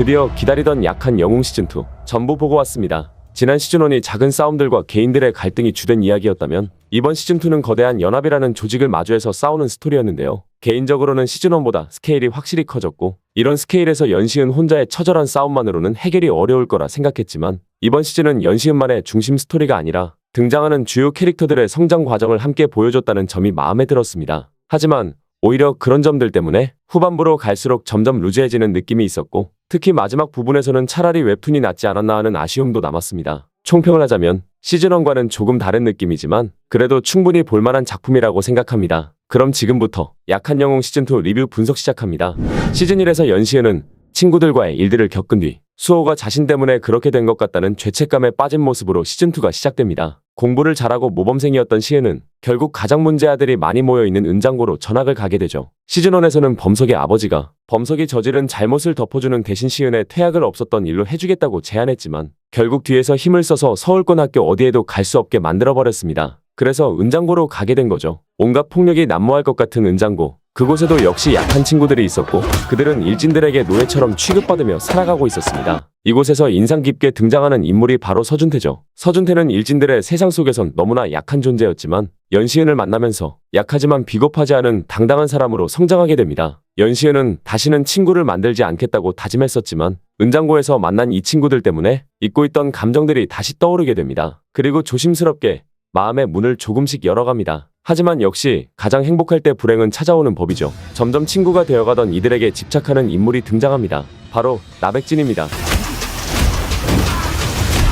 드디어 기다리던 약한 영웅 시즌2 전부 보고 왔습니다. 지난 시즌1이 작은 싸움들과 개인들의 갈등이 주된 이야기였다면 이번 시즌2는 거대한 연합이라는 조직을 마주해서 싸우는 스토리였는데요. 개인적으로는 시즌1보다 스케일이 확실히 커졌고 이런 스케일에서 연시은 혼자의 처절한 싸움만으로는 해결이 어려울 거라 생각했지만 이번 시즌은 연시은만의 중심 스토리가 아니라 등장하는 주요 캐릭터들의 성장 과정을 함께 보여줬다는 점이 마음에 들었습니다. 하지만 오히려 그런 점들 때문에 후반부로 갈수록 점점 루즈해지는 느낌이 있었고 특히 마지막 부분에서는 차라리 웹툰이 낫지 않았나 하는 아쉬움도 남았습니다. 총평을 하자면 시즌1과는 조금 다른 느낌이지만 그래도 충분히 볼만한 작품이라고 생각합니다. 그럼 지금부터 약한 영웅 시즌2 리뷰 분석 시작합니다. 시즌1에서 연시은은 친구들과의 일들을 겪은 뒤 수호가 자신 때문에 그렇게 된 것 같다는 죄책감에 빠진 모습으로 시즌2가 시작됩니다. 공부를 잘하고 모범생이었던 시은은 결국 가장 문제아들이 많이 모여있는 은장고로 전학을 가게 되죠. 시즌1에서는 범석의 아버지가 범석이 저지른 잘못을 덮어주는 대신 시은의 퇴학을 없었던 일로 해주겠다고 제안했지만 결국 뒤에서 힘을 써서 서울권 학교 어디에도 갈 수 없게 만들어버렸습니다. 그래서 은장고로 가게 된 거죠. 온갖 폭력이 난무할 것 같은 은장고. 그곳에도 역시 약한 친구들이 있었고 그들은 일진들에게 노예처럼 취급받으며 살아가고 있었습니다. 이곳에서 인상 깊게 등장하는 인물이 바로 서준태죠. 서준태는 일진들의 세상 속에선 너무나 약한 존재였지만 연시은을 만나면서 약하지만 비겁하지 않은 당당한 사람으로 성장하게 됩니다. 연시은은 다시는 친구를 만들지 않겠다고 다짐했었지만 은장고에서 만난 이 친구들 때문에 잊고 있던 감정들이 다시 떠오르게 됩니다. 그리고 조심스럽게 마음의 문을 조금씩 열어갑니다. 하지만 역시 가장 행복할 때 불행은 찾아오는 법이죠. 점점 친구가 되어가던 이들에게 집착하는 인물이 등장합니다. 바로 나백진입니다.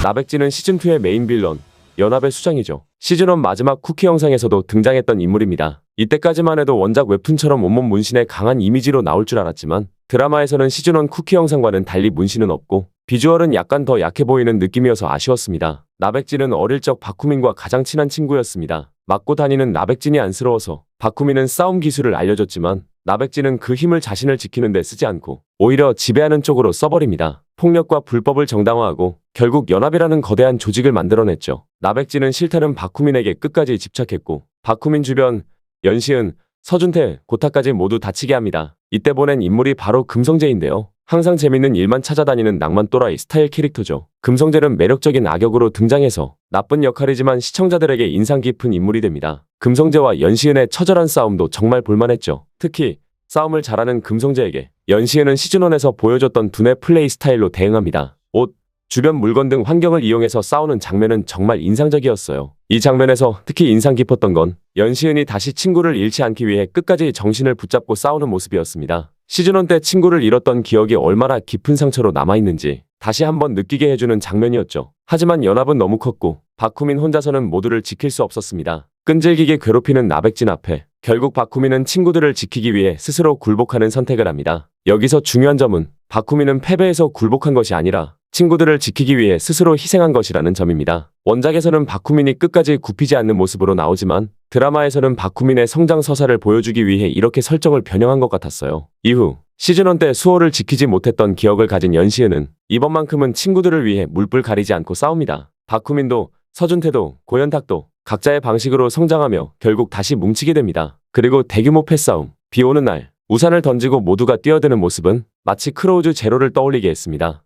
나백진은 시즌2의 메인 빌런, 연합의 수장이죠. 시즌1 마지막 쿠키 영상에서도 등장했던 인물입니다. 이때까지만 해도 원작 웹툰처럼 온몸 문신의 강한 이미지로 나올 줄 알았지만 드라마에서는 시즌1 쿠키 영상과는 달리 문신은 없고 비주얼은 약간 더 약해 보이는 느낌이어서 아쉬웠습니다. 나백진은 어릴 적 바쿠민과 가장 친한 친구였습니다. 맞고 다니는 나백진이 안쓰러워서 바쿠민은 싸움 기술을 알려줬지만 나백진은 그 힘을 자신을 지키는 데 쓰지 않고 오히려 지배하는 쪽으로 써버립니다. 폭력과 불법을 정당화하고 결국 연합이라는 거대한 조직을 만들어냈죠. 나백진은 싫다는 바쿠민에게 끝까지 집착했고 바쿠민 주변 연시은, 서준태, 고타까지 모두 다치게 합니다. 이때 보낸 인물이 바로 금성재인데요. 항상 재밌는 일만 찾아다니는 낭만 또라이 스타일 캐릭터죠. 금성재는 매력적인 악역으로 등장해서 나쁜 역할이지만 시청자들에게 인상 깊은 인물이 됩니다. 금성재와 연시은의 처절한 싸움도 정말 볼만했죠. 특히 싸움을 잘하는 금성재에게 연시은은 시즌1에서 보여줬던 두뇌 플레이 스타일로 대응합니다. 옷, 주변 물건 등 환경을 이용해서 싸우는 장면은 정말 인상적이었어요. 이 장면에서 특히 인상 깊었던 건 연시은이 다시 친구를 잃지 않기 위해 끝까지 정신을 붙잡고 싸우는 모습이었습니다. 시즌1 때 친구를 잃었던 기억이 얼마나 깊은 상처로 남아있는지 다시 한번 느끼게 해주는 장면이었죠. 하지만 연합은 너무 컸고 바쿠민 혼자서는 모두를 지킬 수 없었습니다. 끈질기게 괴롭히는 나백진 앞에 결국 바쿠민은 친구들을 지키기 위해 스스로 굴복하는 선택을 합니다. 여기서 중요한 점은 바쿠민은 패배해서 굴복한 것이 아니라 친구들을 지키기 위해 스스로 희생한 것이라는 점입니다. 원작에서는 바쿠민이 끝까지 굽히지 않는 모습으로 나오지만 드라마에서는 바쿠민의 성장 서사를 보여주기 위해 이렇게 설정을 변형한 것 같았어요. 이후 시즌1 때 수호를 지키지 못했던 기억을 가진 연시은은 이번만큼은 친구들을 위해 물불 가리지 않고 싸웁니다. 바쿠민도 서준태도 고현탁도 각자의 방식으로 성장하며 결국 다시 뭉치게 됩니다. 그리고 대규모 패싸움, 비 오는 날 우산을 던지고 모두가 뛰어드는 모습은 마치 크로우즈 제로를 떠올리게 했습니다.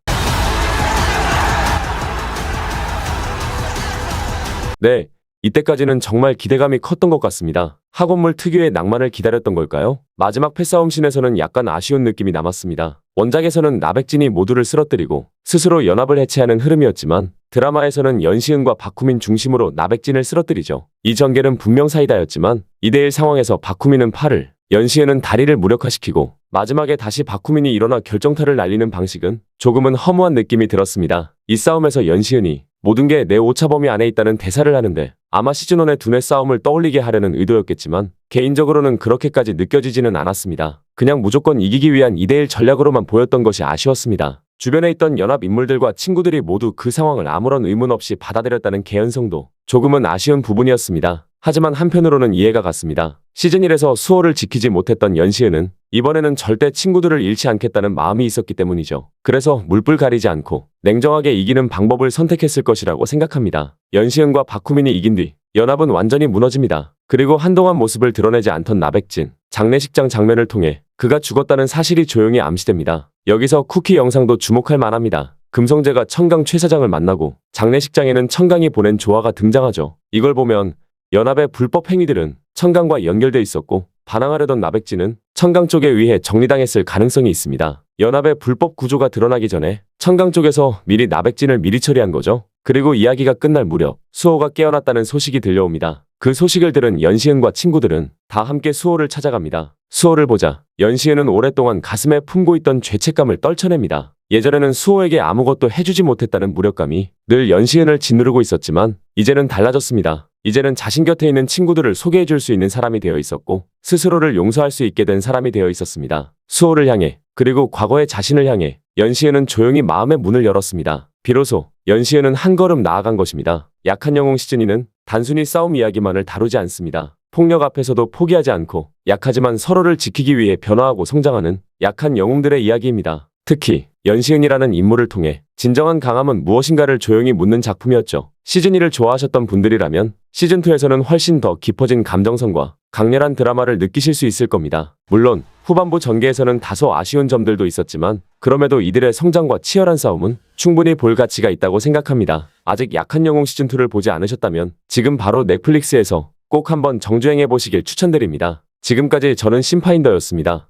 네, 이때까지는 정말 기대감이 컸던 것 같습니다. 학원물 특유의 낭만을 기다렸던 걸까요? 마지막 패싸움씬에서는 약간 아쉬운 느낌이 남았습니다. 원작에서는 나백진이 모두를 쓰러뜨리고 스스로 연합을 해체하는 흐름이었지만 드라마에서는 연시은과 바쿠민 중심으로 나백진을 쓰러뜨리죠. 이 전개는 분명 사이다였지만 2대1 상황에서 바쿠민은 팔을, 연시은은 다리를 무력화시키고 마지막에 다시 바쿠민이 일어나 결정타를 날리는 방식은 조금은 허무한 느낌이 들었습니다. 이 싸움에서 연시은이 모든 게 내 오차범위 안에 있다는 대사를 하는데 아마 시즌1의 두뇌 싸움을 떠올리게 하려는 의도였겠지만 개인적으로는 그렇게까지 느껴지지는 않았습니다. 그냥 무조건 이기기 위한 2대1 전략으로만 보였던 것이 아쉬웠습니다. 주변에 있던 연합 인물들과 친구들이 모두 그 상황을 아무런 의문 없이 받아들였다는 개연성도 조금은 아쉬운 부분이었습니다. 하지만 한편으로는 이해가 갔습니다. 시즌1에서 수호를 지키지 못했던 연시은은 이번에는 절대 친구들을 잃지 않겠다는 마음이 있었기 때문이죠. 그래서 물불 가리지 않고 냉정하게 이기는 방법을 선택했을 것이라고 생각합니다. 연시은과 바쿠민이 이긴 뒤 연합은 완전히 무너집니다. 그리고 한동안 모습을 드러내지 않던 나백진, 장례식장 장면을 통해 그가 죽었다는 사실이 조용히 암시됩니다. 여기서 쿠키 영상도 주목할 만합니다. 금성재가 청강 최 사장을 만나고 장례식장에는 청강이 보낸 조화가 등장하죠. 이걸 보면 연합의 불법 행위들은 청강과 연결돼 있었고 반항하려던 나백진은 청강 쪽에 의해 정리당했을 가능성이 있습니다. 연합의 불법 구조가 드러나기 전에 청강 쪽에서 미리 나백진을 미리 처리한 거죠. 그리고 이야기가 끝날 무렵 수호가 깨어났다는 소식이 들려옵니다. 그 소식을 들은 연시은과 친구들은 다 함께 수호를 찾아갑니다. 수호를 보자 연시은은 오랫동안 가슴에 품고 있던 죄책감을 떨쳐냅니다. 예전에는 수호에게 아무것도 해주지 못했다는 무력감이 늘 연시은을 짓누르고 있었지만 이제는 달라졌습니다. 이제는 자신 곁에 있는 친구들을 소개해줄 수 있는 사람이 되어 있었고 스스로를 용서할 수 있게 된 사람이 되어 있었습니다. 수호를 향해 그리고 과거의 자신을 향해 연시은은 조용히 마음의 문을 열었습니다. 비로소 연시은은 한 걸음 나아간 것입니다. 약한 영웅 시즌2는 단순히 싸움 이야기만을 다루지 않습니다. 폭력 앞에서도 포기하지 않고 약하지만 서로를 지키기 위해 변화하고 성장하는 약한 영웅들의 이야기입니다. 특히 연시은이라는 인물을 통해 진정한 강함은 무엇인가를 조용히 묻는 작품이었죠. 시즌1을 좋아하셨던 분들이라면 시즌2에서는 훨씬 더 깊어진 감정선과 강렬한 드라마를 느끼실 수 있을 겁니다. 물론 후반부 전개에서는 다소 아쉬운 점들도 있었지만 그럼에도 이들의 성장과 치열한 싸움은 충분히 볼 가치가 있다고 생각합니다. 아직 약한 영웅 시즌2를 보지 않으셨다면 지금 바로 넷플릭스에서 꼭 한번 정주행해 보시길 추천드립니다. 지금까지 저는 심파인더였습니다.